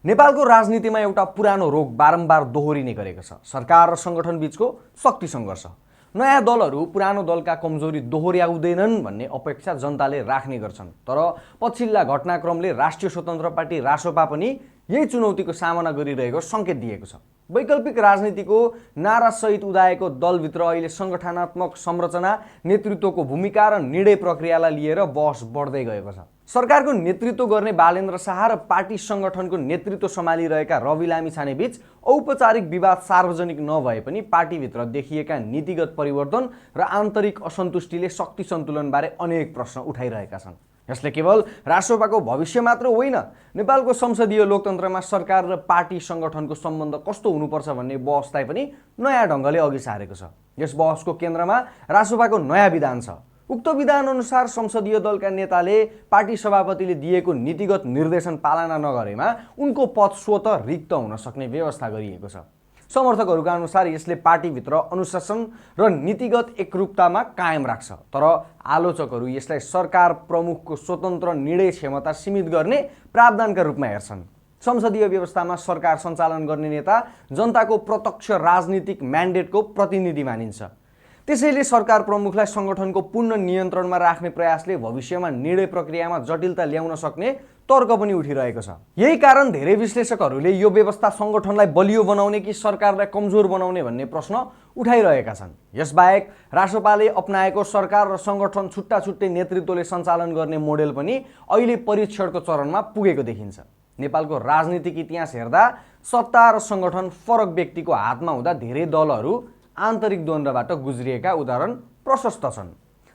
नेपालको राजनीतिमा एउटा पुरानो रोग बारम्बार दोहोरिने गरेको छ। सरकार र सङ्गठन बीचको शक्ति सङ्घर्ष। नयाँ दलहरू पुरानो दलका कमजोरी दोहोर्याउँदैनन् भन्ने अपेक्षा जनताले राख्ने गर्छन्। तर पछिल्ला घटनाक्रमले राष्ट्रिय स्वतन्त्र पार्टी रासोपा पनि यही चुनौतीको सामना गरिरहेको सङ्केत दिएको छ। वैकल्पिक राजनीतिको नारासहित उदाएको दलभित्र अहिले सङ्गठनात्मक संरचना, नेतृत्वको भूमिका र निर्णय प्रक्रियालाई लिएर बहस बढ्दै गएको छ। सरकारको नेतृत्व गर्ने बालेन्द्र शाह र पार्टी सङ्गठनको नेतृत्व सम्हालिरहेका रवि लामिछानेबीच औपचारिक विवाद सार्वजनिक नभए पनि पार्टीभित्र देखिएका नीतिगत परिवर्तन र आन्तरिक असन्तुष्टिले शक्ति सन्तुलनबारे अनेक प्रश्न उठाइरहेका छन्। यसले केवल रासोपाको भविष्य मात्र होइन, नेपालको संसदीय लोकतन्त्रमा सरकार र पार्टी सङ्गठनको सम्बन्ध कस्तो हुनुपर्छ भन्ने बहसलाई पनि नयाँ ढङ्गले अघि सारेको छ। यस बहसको केन्द्रमा रासोपाको नयाँ विधान छ। उक्त विधान अनुसार संसदीय दलका नेताले पार्टी सभापतिले दिएको नीतिगत निर्देशन पालना नगरेमा उनको पद स्वतः रिक्त हुन सक्ने व्यवस्था गरिएको छ। समर्थकहरूका अनुसार यसले पार्टीभित्र अनुशासन र नीतिगत एकरूपतामा कायम राख्छ। तर आलोचकहरू यसलाई सरकार प्रमुखको स्वतन्त्र निर्णय क्षमता सीमित गर्ने प्रावधानका रूपमा हेर्छन्। संसदीय व्यवस्थामा सरकार सञ्चालन गर्ने नेता जनताको प्रत्यक्ष राजनीतिक म्यान्डेटको प्रतिनिधि मानिन्छ। त्यसैले सरकार प्रमुखलाई सङ्गठनको पूर्ण नियन्त्रणमा राख्ने प्रयासले भविष्यमा निर्णय प्रक्रियामा जटिलता ल्याउन सक्ने तर्क पनि उठिरहेको छ। यही कारण धेरै विश्लेषकहरूले यो व्यवस्था सङ्गठनलाई बलियो बनाउने कि सरकारलाई कमजोर बनाउने भन्ने प्रश्न उठाइरहेका छन्। यसबाहेक रासोपाले अपनाएको सरकार र सङ्गठन छुट्टा छुट्टै नेतृत्वले सञ्चालन गर्ने मोडेल पनि अहिले परीक्षणको चरणमा पुगेको देखिन्छ। नेपालको राजनीतिक इतिहास हेर्दा सत्ता र सङ्गठन फरक व्यक्तिको हातमा हुँदा धेरै दलहरू आन्तरिक द्वन्द्वबाट गुज्रिएका उदाहरण प्रशस्त छन्।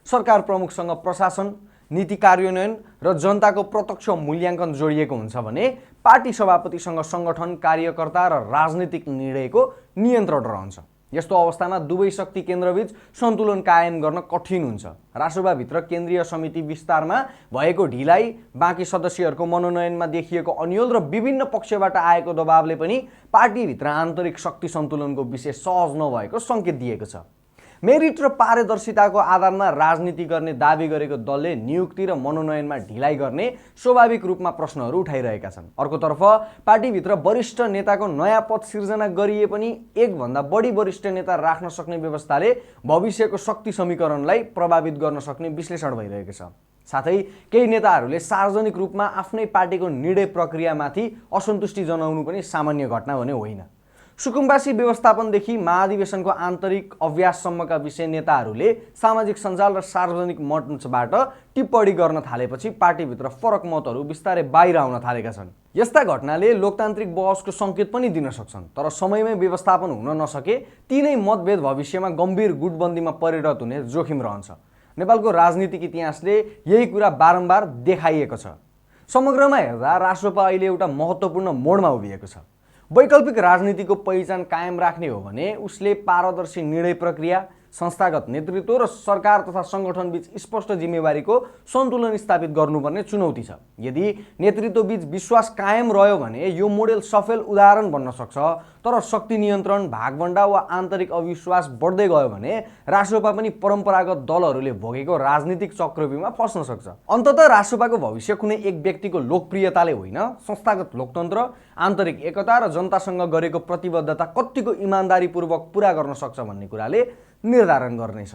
सरकार प्रमुखसँग प्रशासन, नीति कार्यान्वयन र जनताको प्रत्यक्ष मूल्याङ्कन जोडिएको हुन्छ भने पार्टी सभापतिसँग सङ्गठन, कार्यकर्ता र राजनीतिक निर्णयको नियन्त्रण रहन्छ। यस्तो अवस्थामा दुवै शक्ति केन्द्रबीच सन्तुलन कायम गर्न कठिन हुन्छ। रासोपाभित्र केन्द्रीय समिति विस्तारमा भएको ढिलाइ, बाँकी सदस्यहरूको मनोनयनमा देखिएको अन्यल र विभिन्न पक्षबाट आएको दबावले पनि पार्टीभित्र आन्तरिक शक्ति सन्तुलनको विषय सहज नभएको सङ्केत दिएको छ। मेरिट र पारदर्शिताको आधारमा राजनीति गर्ने दाबी गरेको दलले नियुक्ति र मनोनयनमा ढिलाइ गर्ने स्वाभाविक रूपमा प्रश्नहरू उठाइरहेका छन्। अर्कोतर्फ पार्टीभित्र वरिष्ठ नेताको नयाँ पद सिर्जना गरिए पनि एकभन्दा बढी वरिष्ठ नेता राख्न सक्ने व्यवस्थाले भविष्यको शक्ति समीकरणलाई प्रभावित गर्न सक्ने विश्लेषण भइरहेको छ। साथै केही नेताहरूले सार्वजनिक रूपमा आफ्नै पार्टीको निर्णय प्रक्रियामाथि असन्तुष्टि जनाउनु पनि सामान्य घटना भने होइन। सुकुम्बासी व्यवस्थापनदेखि महाधिवेशनको आन्तरिक अभ्याससम्मका विषय नेताहरूले सामाजिक सञ्जाल र सार्वजनिक मञ्चबाट टिप्पणी गर्न थालेपछि पार्टीभित्र फरक मतहरू बिस्तारै बाहिर आउन थालेका छन्। यस्ता घटनाले लोकतान्त्रिक बहसको सङ्केत पनि दिन सक्छन्। तर समयमै व्यवस्थापन हुन नसके तीनै मतभेद भविष्यमा गम्भीर गुटबन्दीमा परिणत हुने जोखिम रहन्छ। नेपालको राजनीतिक इतिहासले यही कुरा बारम्बार देखाइएको छ। समग्रमा हेर्दा रासोपा अहिले एउटा महत्त्वपूर्ण मोडमा उभिएको छ। वैकल्पिक राजनीतिको पहिचान कायम राख्ने हो भने उसले पारदर्शी निर्णय प्रक्रिया, संस्थागत नेतृत्व र सरकार तथा सङ्गठनबीच स्पष्ट जिम्मेवारीको सन्तुलन स्थापित गर्नुपर्ने चुनौती छ। यदि नेतृत्वबीच विश्वास कायम रह्यो भने यो मोडेल सफल उदाहरण बन्न सक्छ। तर शक्ति नियन्त्रण, भागभण्डा वा आन्तरिक अविश्वास बढ्दै गयो भने रासोपा पनि परम्परागत दलहरूले भोगेको राजनीतिक चक्रव्यूहमा फस्न सक्छ। अन्ततः रासोपाको भविष्य कुनै एक व्यक्तिको लोकप्रियताले होइन, संस्थागत लोकतन्त्र, आन्तरिक एकता र जनतासँग गरेको प्रतिबद्धता कतिको इमान्दारीपूर्वक पुरा गर्न सक्छ भन्ने कुराले निर्धारण गर्नेछ।